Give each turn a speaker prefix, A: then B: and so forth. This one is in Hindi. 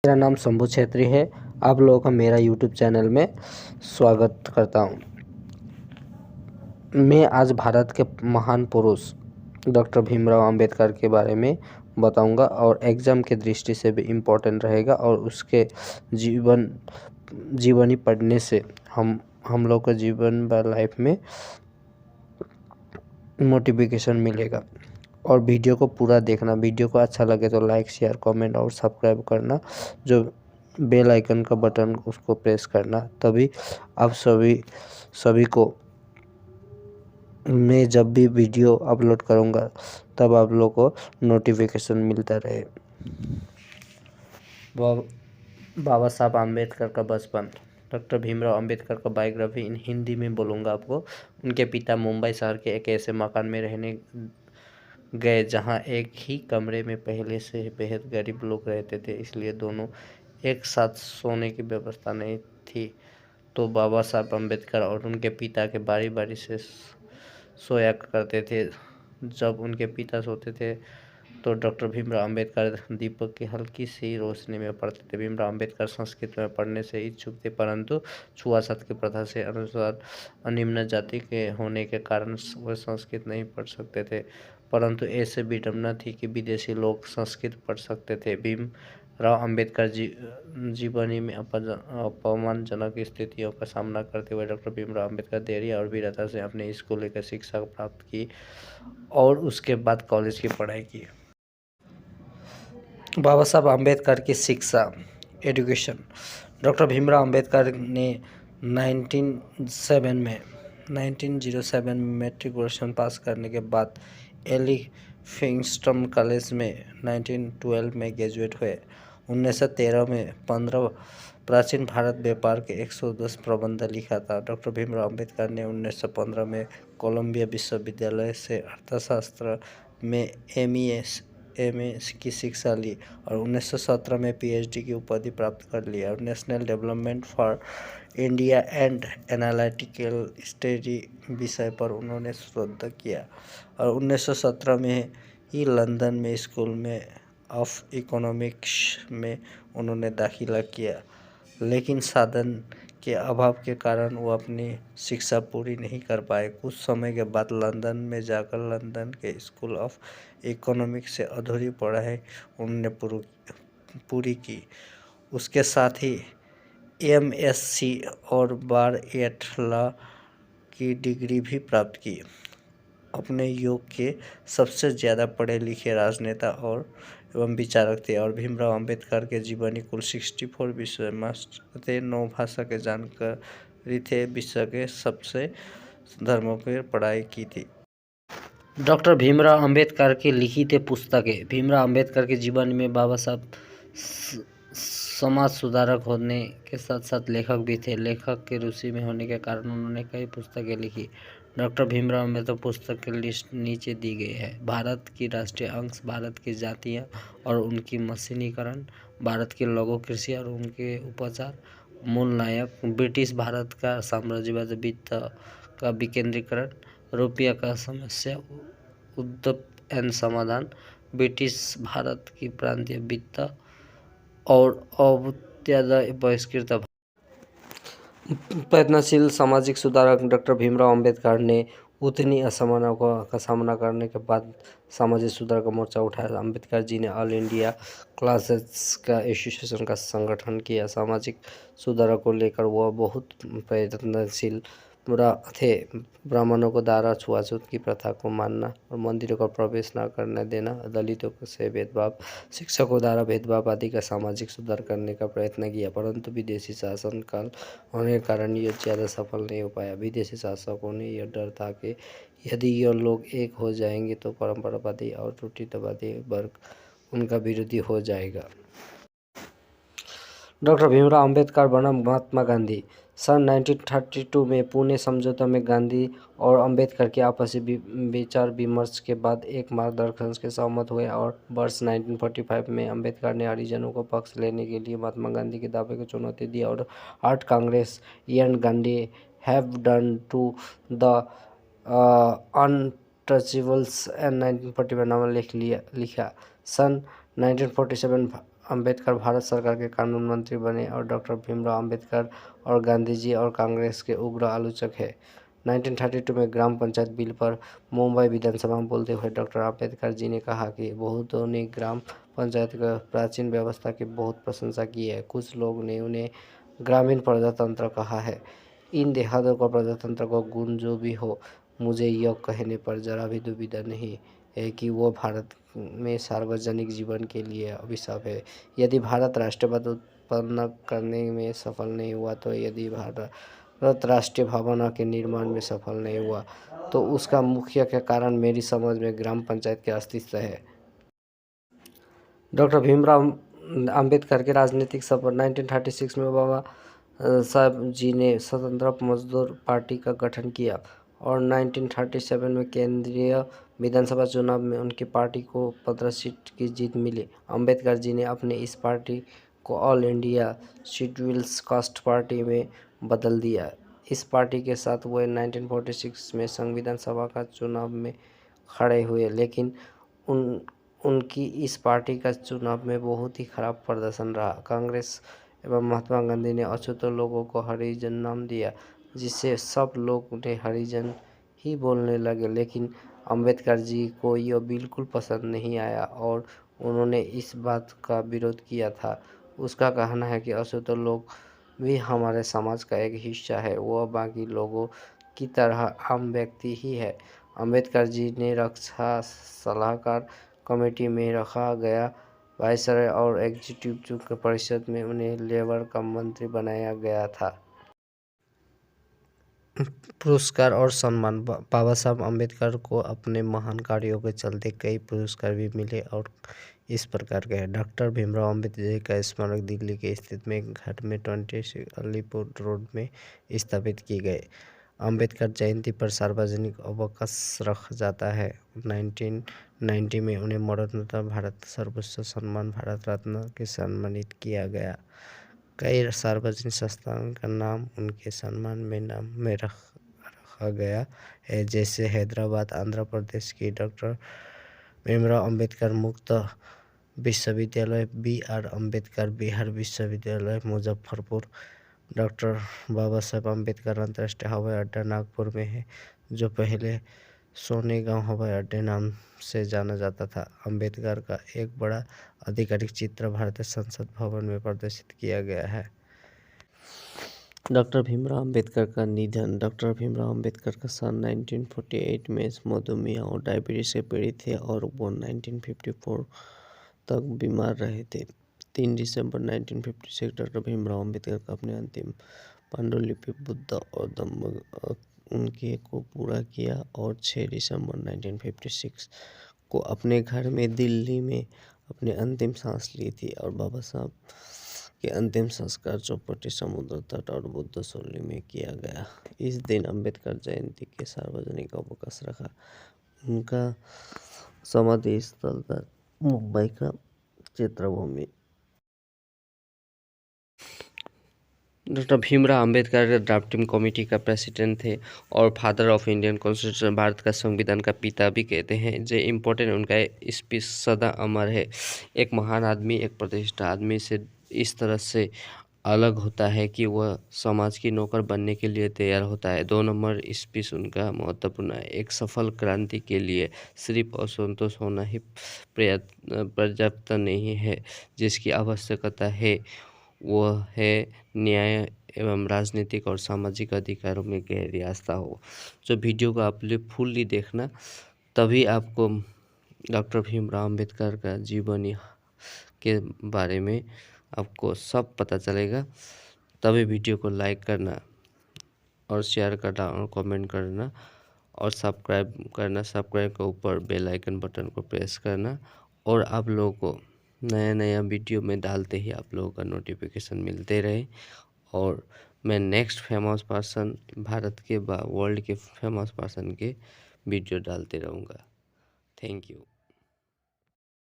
A: मेरा नाम शंभू छेत्री है। आप लोगों का मेरा यूट्यूब चैनल में स्वागत करता हूं। मैं आज भारत के महान पुरुष डॉक्टर भीमराव अंबेडकर के बारे में बताऊंगा और एग्ज़ाम के दृष्टि से भी इम्पोर्टेंट रहेगा और उसके जीवनी पढ़ने से हम लोग के जीवन व लाइफ में मोटिवेशन मिलेगा। और वीडियो को पूरा देखना। वीडियो को अच्छा लगे तो लाइक शेयर कमेंट और सब्सक्राइब करना। जो बेल आइकन का बटन उसको प्रेस करना, तभी आप सभी को मैं जब भी वीडियो अपलोड करूंगा तब आप लोगों को नोटिफिकेशन मिलता रहे। बाबा साहब आम्बेडकर का बचपन। डॉक्टर भीमराव अंबेडकर का बायोग्राफी इन हिंदी में बोलूँगा आपको। उनके पिता मुंबई शहर के एक ऐसे मकान में रहने गए जहां एक ही कमरे में पहले से बेहद गरीब लोग रहते थे, इसलिए दोनों एक साथ सोने की व्यवस्था नहीं थी। तो बाबा साहब अम्बेडकर और उनके पिता के बारी बारी से सोया करते थे। जब उनके पिता सोते थे तो डॉक्टर भीमराव अंबेडकर दीपक की हल्की सी रोशनी में पढ़ते थे। भीमराव अंबेडकर संस्कृत में पढ़ने से इच्छुक थे, परंतु छुआछूत की प्रथा से अनुसार निम्न जाति के होने के कारण वह संस्कृत नहीं पढ़ सकते थे। परंतु ऐसे विडंबना थी कि विदेशी लोग संस्कृत पढ़ सकते थे। भीमराव अंबेडकर जीवनी में अपमानजनक स्थितियों का सामना करते हुए डॉक्टर भीमराव अंबेडकर धैर्य और वीरता से अपने स्कूल की शिक्षा प्राप्त की और उसके बाद कॉलेज की पढ़ाई की। बाबा साहब अम्बेडकर की शिक्षा एजुकेशन। डॉक्टर भीमराव अंबेडकर ने 1907 में मैट्रिकुलेशन पास करने के बाद एलिफिंस्टन कॉलेज में 1912 में ग्रेजुएट हुए। 1913 में 15 प्राचीन भारत व्यापार के 110 प्रबंध लिखा था। डॉक्टर भीमराव अंबेडकर ने 1915 में कोलंबिया विश्वविद्यालय से अर्थशास्त्र में एमए की शिक्षा ली और 1917 में पीएचडी की उपाधि प्राप्त कर ली और national development for India and analytical study विषय पर उन्होंने शोध किया और 1917 में ही लंदन में स्कूल में ऑफ इकोनॉमिक्स में उन्होंने दाखिला किया, लेकिन साधन के अभाव के कारण वो अपनी शिक्षा पूरी नहीं कर पाए। कुछ समय के बाद लंदन में जाकर लंदन के स्कूल ऑफ इकोनॉमिक्स से अधूरी पढ़ाई उन्होंने पूरी की। उसके साथ ही एमएससी और बार एट लॉ की डिग्री भी प्राप्त की। अपने युग के सबसे ज़्यादा पढ़े लिखे राजनेता और एवं विचारक थे और भीमराव अंबेडकर के जीवनी कुल 64 विषय में थे। 9 भाषा के जानकारी थे। विश्व के सबसे धर्मों की पढ़ाई की थी। डॉक्टर भीमराव अंबेडकर की लिखित पुस्तकें। भीमराव अंबेडकर के जीवन में बाबा साहब समाज सुधारक होने के साथ साथ लेखक भी थे। लेखक के रुचि में होने के कारण उन्होंने कई पुस्तकें लिखी। डॉक्टर भीमराव अंबेडकर पुस्तक की लिस्ट नीचे दी गई है। भारत की राष्ट्रीय अंश, भारत की जातियाँ और उनकी मशीनीकरण, भारत के लोगों, कृषि और उनके उपचार, मूल नायक, ब्रिटिश भारत का साम्राज्यवाद, वित्त का विकेंद्रीकरण, रुपया का समस्या, उद्योग एवं समाधान, ब्रिटिश भारत की प्रांतीय वित्त और अत्याचार बहिष्कृत। प्रयत्नशील सामाजिक सुधारक डॉक्टर भीमराव अंबेडकर ने उतनी असमानताओं का सामना करने के बाद सामाजिक सुधार का मोर्चा उठाया। अंबेडकर जी ने ऑल इंडिया क्लासेस का एसोसिएशन का संगठन किया। सामाजिक सुधार को लेकर वह बहुत प्रयत्नशील थे। ब्राह्मणों को द्वारा छुआछूत की प्रथा को मानना और मंदिरों का प्रवेश न करने देना, दलितों से भेदभाव, शिक्षकों द्वारा भेदभाव आदि का सामाजिक सुधार करने का प्रयत्न किया, परंतु विदेशी शासन काल होने के कारण यह ज़्यादा सफल नहीं हो पाया। विदेशी शासकों ने यह डर था कि यदि ये लोग एक हो जाएंगे तो परंपरावादी और रूढ़िवादी वर्ग उनका विरोधी हो जाएगा। डॉक्टर भीमराव अंबेडकर बना महात्मा गांधी। सन 1932 में पुणे समझौता में गांधी और अंबेडकर के आपसी विचार विमर्श के बाद एक मार्गदर्शन के सहमत हुए और वर्ष 1945 में अंबेडकर ने हरिजनों को पक्ष लेने के लिए महात्मा गांधी के दावे को चुनौती दी और आर्ट Congress and Gandhi have done to the untouchables 1945 नामा लिखा। सन 1947 अंबेडकर भारत सरकार के कानून मंत्री बने और डॉक्टर भीमराव अंबेडकर और गांधी जी और कांग्रेस के उग्र आलोचक हैं। 1932 में ग्राम पंचायत बिल पर मुंबई विधानसभा में बोलते हुए डॉक्टर अंबेडकर जी ने कहा कि बहुतों ने ग्राम पंचायत की प्राचीन व्यवस्था की बहुत प्रशंसा की है। कुछ लोग ने उन्हें ग्रामीण प्रजातंत्र कहा है। इन देहातों का प्रजातंत्र का गुण जो भी हो, मुझे यह कहने पर जरा भी दुविधा नहीं है कि वो भारत में सार्वजनिक जीवन के लिए अभिशाप है। यदि भारत राष्ट्रवाद उत्पन्न करने में सफल नहीं हुआ, तो यदि भारत राष्ट्रीय भावना के निर्माण में सफल नहीं हुआ, तो उसका मुख्य कारण मेरी समझ में ग्राम पंचायत के अस्तित्व है। डॉक्टर भीमराव अंबेडकर के राजनीतिक सफर 1936 में बाबा साहब जी ने स्वतंत्र मजदूर पार्टी का गठन किया और 1937 में केंद्रीय विधानसभा चुनाव में उनकी पार्टी को 15 सीट की जीत मिली। अंबेडकर जी ने अपने इस पार्टी को all India scheduled caste party में बदल दिया। इस पार्टी के साथ वो 1946 में संविधान सभा का चुनाव में खड़े हुए, लेकिन उनकी इस पार्टी का चुनाव में बहुत ही खराब प्रदर्शन रहा। कांग्रेस एवं महात्मा गांधी ने अछूत लोगों को हरिजन नाम दिया, जिससे सब लोग उन्हें हरिजन ही बोलने लगे। लेकिन अंबेडकर जी को यह बिल्कुल पसंद नहीं आया और उन्होंने इस बात का विरोध किया था। उसका कहना है कि अछूत लोग भी हमारे समाज का एक हिस्सा है, वह बाकी लोगों की तरह आम व्यक्ति ही है। अंबेडकर जी ने रक्षा सलाहकार कमेटी में रखा गया वायसराय और एग्जीक्यूटिव परिषद में उन्हें लेबर का मंत्री बनाया गया था। पुरस्कार और सम्मान। बाबा साहब अम्बेडकर को अपने महान कार्यों के चलते कई पुरस्कार भी मिले और इस प्रकार के हैं। डॉक्टर भीमराव अम्बेडकर जी का स्मारक दिल्ली के स्थित में घर में 26 अलीपुर रोड में स्थापित किए गए। अम्बेडकर जयंती पर सार्वजनिक अवकाश रखा जाता है। 1990 में उन्हें मरणोत्तर भारत सर्वोच्च सम्मान भारत रत्न से सम्मानित किया गया। कई सार्वजनिक संस्थानों का नाम उनके सम्मान में रखा गया है, जैसे हैदराबाद आंध्र प्रदेश की डॉक्टर भीमराव अंबेडकर मुक्त विश्वविद्यालय, BR अम्बेडकर बिहार विश्वविद्यालय मुजफ्फरपुर, डॉक्टर बाबा साहब अम्बेडकर अंतर्राष्ट्रीय हवाई अड्डा नागपुर में है, जो पहले सोनेगांव हवाई अड्डे नाम से जाना जाता था। अम्बेडकर का एक बड़ा आधिकारिक चित्र भारतीय संसद भवन में प्रदर्शित किया गया है। डॉक्टर भीमराव अंबेडकर का निधन। डॉक्टर भीमराव अंबेडकर का सन 1948 में मधुमेह और डायबिटीज से पीड़ित थे और वो 1954 तक बीमार रहे थे। 3 दिसंबर 1956 डॉक्टर भीमराव अंबेडकर का अपने अंतिम पांडुलिपि बुद्ध और धम्म उनके को पूरा किया और 6 दिसंबर 1956 को अपने घर में दिल्ली में अपने अंतिम सांस ली थी और बाबा साहब के अंतिम संस्कार चौपाटी समुद्र तट और बुद्ध शैली में किया गया। इस दिन अंबेडकर जयंती के सार्वजनिक अवकाश रखा। उनका समाधि स्थल था मुंबई का Chitrabhumi. Doctor Bhimrao Ambedkar drafting committee का प्रेसिडेंट थे और father of Indian constitution, Bharat का संविधान का पिता भी कहते हैं। जो इम्पोर्टेंट उनका स्पीच सदा अमर है। एक महान आदमी, एक प्रतिष्ठित आदमी से इस तरह से अलग होता है कि वह समाज की नौकर बनने के लिए तैयार होता है। 2 नंबर स्पीच उनका महत्वपूर्ण है। एक सफल क्रांति के लिए सिर्फ असंतोष होना ही पर्याप्त नहीं है। जिसकी आवश्यकता है वह है न्याय एवं राजनीतिक और सामाजिक अधिकारों में गहरी आस्था हो। जो वीडियो को आप लोग फुल्ली देखना, तभी आपको डॉक्टर भीमराव अंबेडकर का जीवनी के बारे में आपको सब पता चलेगा। तभी वीडियो को लाइक करना और शेयर करना और कमेंट करना और सब्सक्राइब करना। सब्सक्राइब के ऊपर बेल आइकन बटन को प्रेस करना और आप लोगों को नया वीडियो में डालते ही आप लोगों का नोटिफिकेशन मिलते रहे। और मैं नेक्स्ट फेमस पर्सन, भारत के वर्ल्ड के फेमस पर्सन के वीडियो डालते रहूँगा। Thank you.